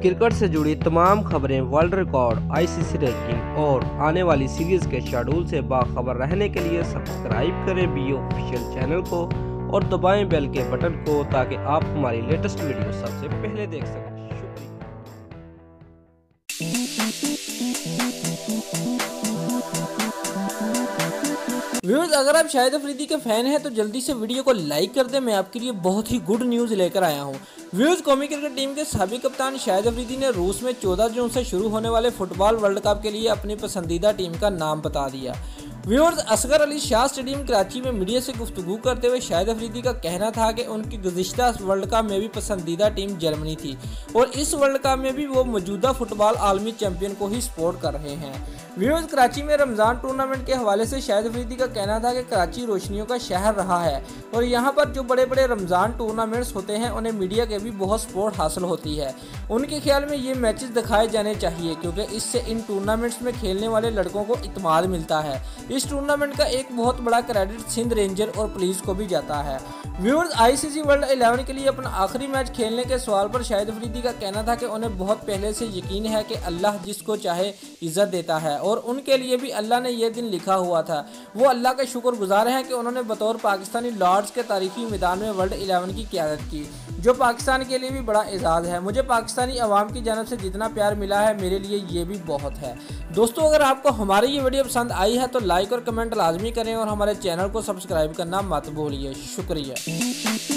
Cricket से जुड़ी तमाम खबरें, वर्ल्ड रिकॉर्ड, आईसीसी रैंकिंग और आने वाली सीरीज के शेड्यूल से बाखबर रहने के लिए सब्सक्राइब करें बी ऑफिशियल चैनल को और दबाएं बेल के बटन को ताकि आप हमारी लेटेस्ट वीडियो सबसे पहले देख सकें। व्यूअर्स, अगर आप शाहिद अफरीदी के फैन हैं तो जल्दी से वीडियो को लाइक कर दें। मैं आपके लिए बहुत ही गुड न्यूज़ लेकर आया हूं। व्यूअर्स, कौमी क्रिकेट टीम के साबिक कप्तान शाहिद अफरीदी ने रूस में 14 जून से शुरू होने वाले फुटबॉल वर्ल्ड कप के लिए अपनी पसंदीदा टीम का नाम बता दिया। व्यूअर्स, असगर अली शाह स्टेडियम कराची में मीडिया से गुफ्तगू करते हुए शाहिद अफरीदी का कहना था कि उनकी गुज़िश्ता वर्ल्ड कप में भी पसंदीदा टीम जर्मनी थी और इस वर्ल्ड कप में भी वो मौजूदा फुटबॉल आलमी चैंपियन को ही सपोर्ट कर रहे हैं। व्यूअर्स, कराची में रमज़ान टूर्नामेंट के हवाले से शाहिद अफरीदी का कहना था कि कराची रोशनियों का शहर रहा है और यहाँ पर जो बड़े बड़े रमज़ान टूर्नामेंट्स होते हैं उन्हें मीडिया के भी बहुत सपोर्ट हासिल होती है। उनके ख्याल में ये मैचेस दिखाए जाने चाहिए क्योंकि इससे इन टूर्नामेंट्स में खेलने वाले लड़कों को इत्मीनान मिलता है। इस टूर्नामेंट का एक बहुत बड़ा क्रेडिट सिंध रेंजर और पुलिस को भी जाता है। व्यूअर्स, आईसीसी वर्ल्ड 11 के लिए अपना आखिरी मैच खेलने के सवाल पर शाहिद अफरीदी का कहना था कि उन्हें बहुत पहले से यकीन है कि अल्लाह जिसको चाहे इज्जत देता है और उनके लिए भी अल्लाह ने यह दिन लिखा हुआ था। वो अल्लाह के शुक्रगुजार हैं कि उन्होंने बतौर पाकिस्तानी लॉर्ड्स के तारीखी मैदान में वर्ल्ड 11 की क़यादत की, जो पाकिस्तान के लिए भी बड़ा एजाज़ है। मुझे पाकिस्तानी अवाम की जानब से जितना प्यार मिला है मेरे लिए ये भी बहुत है। दोस्तों, अगर आपको हमारी ये वीडियो पसंद आई है तो लाइक और कमेंट लाजमी करें और हमारे चैनल को सब्सक्राइब करना मत भूलिए। शुक्रिया।